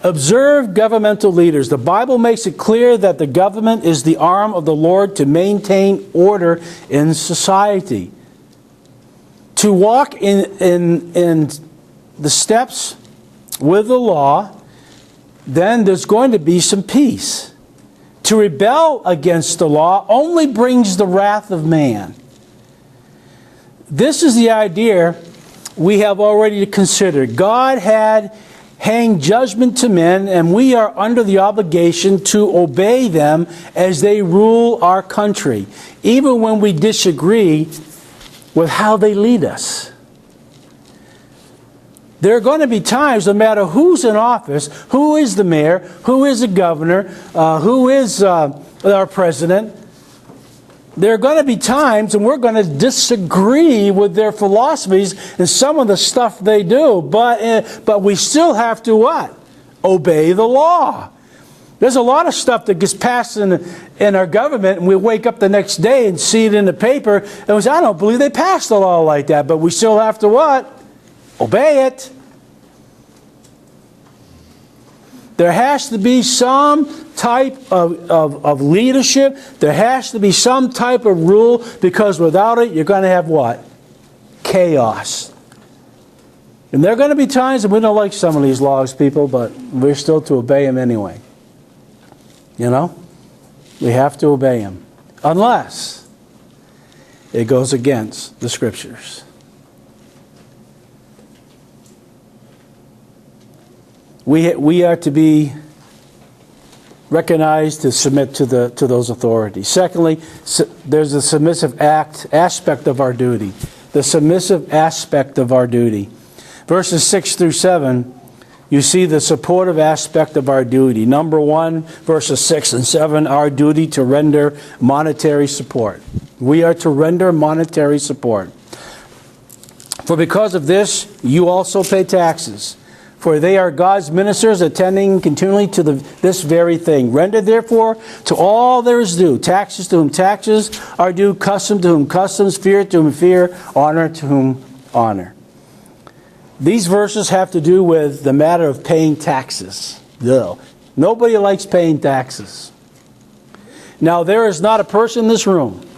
Observe governmental leaders. The Bible makes it clear that the government is the arm of the Lord to maintain order in society. To walk in the steps with the law, then there's going to be some peace. To rebel against the law only brings the wrath of man. This is the idea we have already considered. God had hanged judgment to men, and we are under the obligation to obey them as they rule our country, even when we disagree with how they lead us. There are going to be times, no matter who's in office, who is the mayor, who is the governor, who is our president, there are going to be times, and we're going to disagree with their philosophies and some of the stuff they do. But we still have to what? Obey the law. There's a lot of stuff that gets passed in our government, and we wake up the next day and see it in the paper, and we say, I don't believe they passed a law like that. But we still have to what? Obey it. There has to be some type of leadership. There has to be some type of rule, because without it, you're going to have what? Chaos. And there are going to be times, and we don't like some of these laws, people, but we're still to obey them anyway. You know? We have to obey them. Unless it goes against the Scriptures. We are to be recognized to submit to those authorities. Secondly, there's a submissive aspect of our duty. The submissive aspect of our duty. Verses 6 through 7, you see the supportive aspect of our duty. Number 1, verses 6 and 7, our duty to render monetary support. We are to render monetary support. For because of this, you also pay taxes. For they are God's ministers, attending continually to this very thing. Render therefore to all there is due, taxes to whom taxes are due, custom to whom customs, fear to whom fear, honor to whom honor. These verses have to do with the matter of paying taxes. Ugh. Nobody likes paying taxes. Now, there is not a person in this room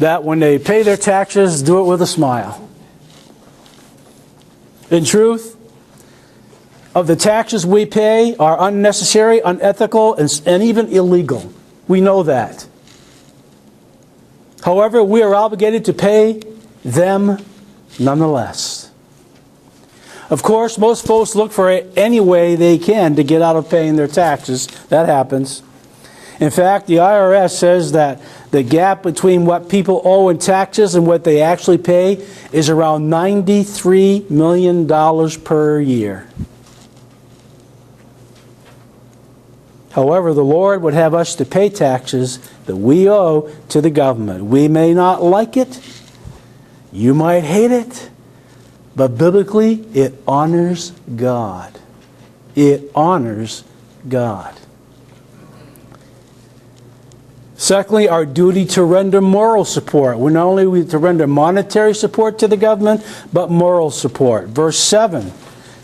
that when they pay their taxes, do it with a smile. In truth, of the taxes we pay are unnecessary, unethical, and even illegal. We know that. However, we are obligated to pay them nonetheless. Of course, most folks look for any way they can to get out of paying their taxes. That happens. In fact, the IRS says that the gap between what people owe in taxes and what they actually pay is around $93 million per year. However, the Lord would have us to pay taxes that we owe to the government. We may not like it. You might hate it. But biblically, it honors God. It honors God. Secondly, our duty to render moral support. We're not only to render monetary support to the government, but moral support. Verse 7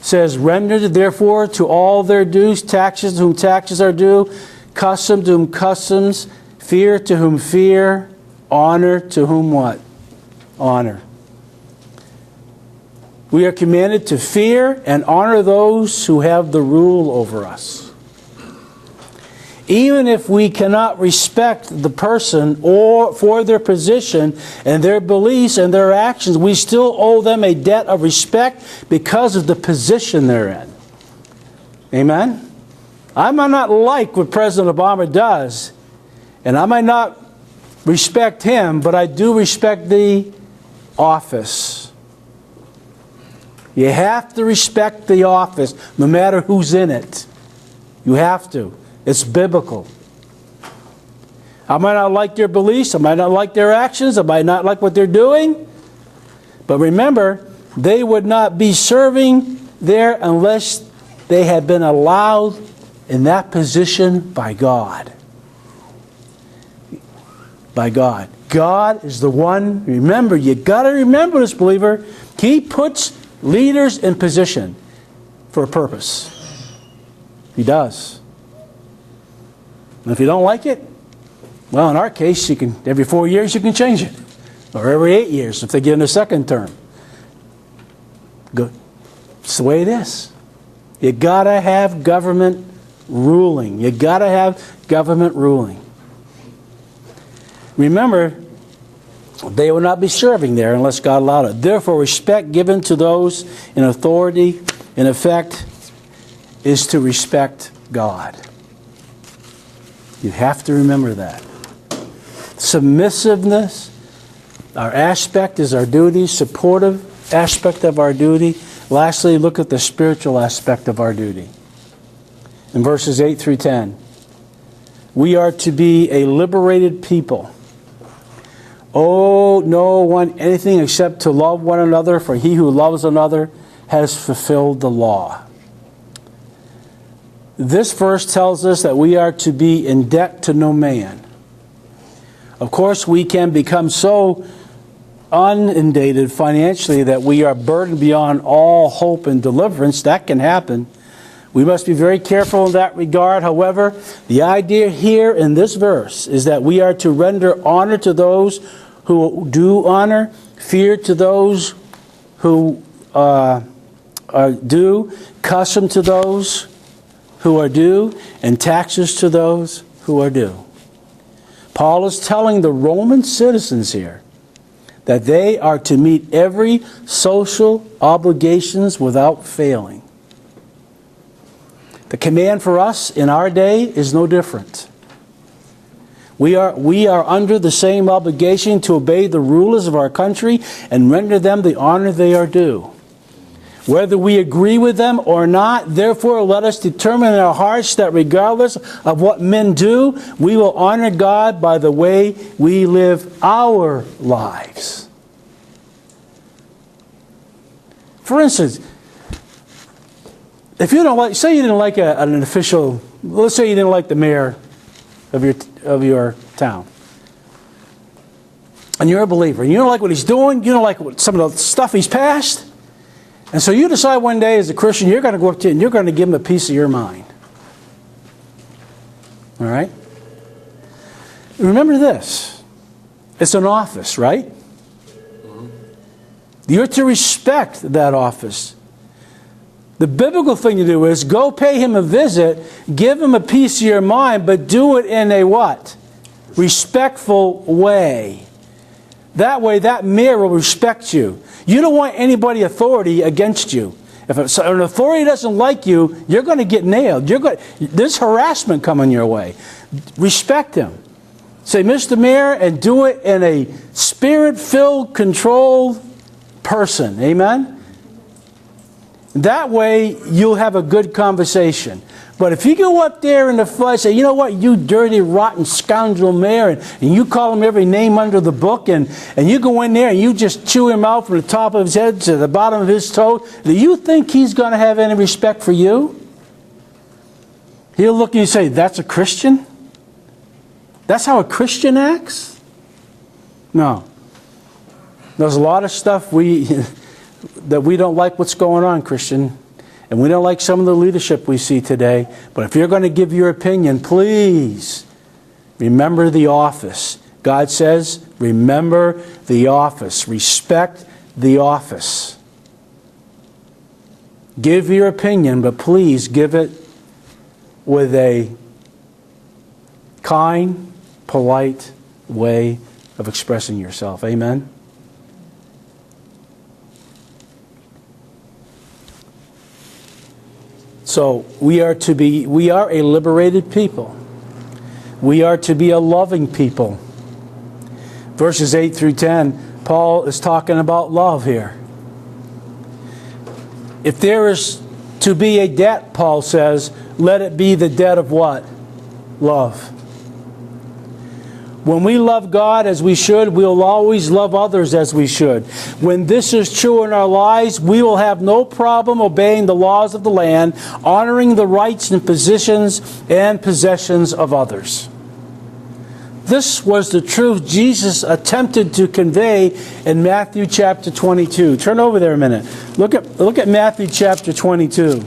says, render therefore to all their dues, taxes to whom taxes are due, custom to whom customs, fear to whom fear, honor to whom what? Honor. We are commanded to fear and honor those who have the rule over us. Even if we cannot respect the person or for their position and their beliefs and their actions, we still owe them a debt of respect because of the position they're in. Amen? I might not like what President Obama does, and I might not respect him, but I do respect the office. You have to respect the office, no matter who's in it. You have to. It's biblical. I might not like their beliefs. I might not like their actions. I might not like what they're doing. But remember, they would not be serving there unless they had been allowed in that position by God. By God. God is the one. Remember, you got to remember this, believer. He puts leaders in position for a purpose. He does. And if you don't like it, well, in our case, you can every 4 years you can change it. Or every 8 years if they get in a second term. Good. It's the way it is. You gotta have government ruling. You gotta have government ruling. Remember, they will not be serving there unless God allowed it. Therefore, respect given to those in authority, in effect, is to respect God. You have to remember that. Submissiveness, our aspect is our duty. Supportive aspect of our duty. Lastly, look at the spiritual aspect of our duty. In verses 8 through 10, we are to be a liberated people. Oh, no one anything except to love one another, for he who loves another has fulfilled the law. This verse tells us that we are to be in debt to no man. Of course, we can become so inundated financially that we are burdened beyond all hope and deliverance. That can happen. We must be very careful in that regard. However, the idea here in this verse is that we are to render honor to those who do honor, fear to those who are due, custom to those who are due, and taxes to those who are due. Paul is telling the Roman citizens here that they are to meet every social obligations without failing. The command for us in our day is no different. We are under the same obligation to obey the rulers of our country and render them the honor they are due. Whether we agree with them or not, therefore let us determine in our hearts that regardless of what men do, we will honor God by the way we live our lives. For instance, if you don't like, say you didn't like an official, let's say you didn't like the mayor of your town. And you're a believer. You don't like what he's doing. You don't like some of the stuff he's passed. And so you decide one day as a Christian, you're going to go up to him and you're going to give him a piece of your mind. All right? Remember this. It's an office, right? You're to respect that office. The biblical thing to do is go pay him a visit, give him a piece of your mind, but do it in a what? Respectful way. That way that mayor will respect you. You don't want anybody authority against you. If an authority doesn't like you, you're going to get nailed. There's harassment coming your way. Respect him. Say, Mr. Mayor, and do it in a spirit-filled, controlled person. Amen? That way you'll have a good conversation. But if you go up there in the flesh, say, you know what, you dirty, rotten scoundrel mayor, and you call him every name under the book, and you go in there and you just chew him out from the top of his head to the bottom of his toe, do you think he's going to have any respect for you? He'll look at you and say, that's a Christian? That's how a Christian acts? No. There's a lot of stuff that we don't like what's going on, Christian. And we don't like some of the leadership we see today. But if you're going to give your opinion, please remember the office. God says, remember the office. Respect the office. Give your opinion, but please give it with a kind, polite way of expressing yourself. Amen? So we are a liberated people. We are to be a loving people. Verses 8 through 10, Paul is talking about love here. If there is to be a debt, Paul says, let it be the debt of what? Love. When we love God as we should, we'll always love others as we should. When this is true in our lives, we will have no problem obeying the laws of the land, honoring the rights and positions and possessions of others. This was the truth Jesus attempted to convey in Matthew chapter 22. Turn over there a minute. Look at Matthew chapter 22.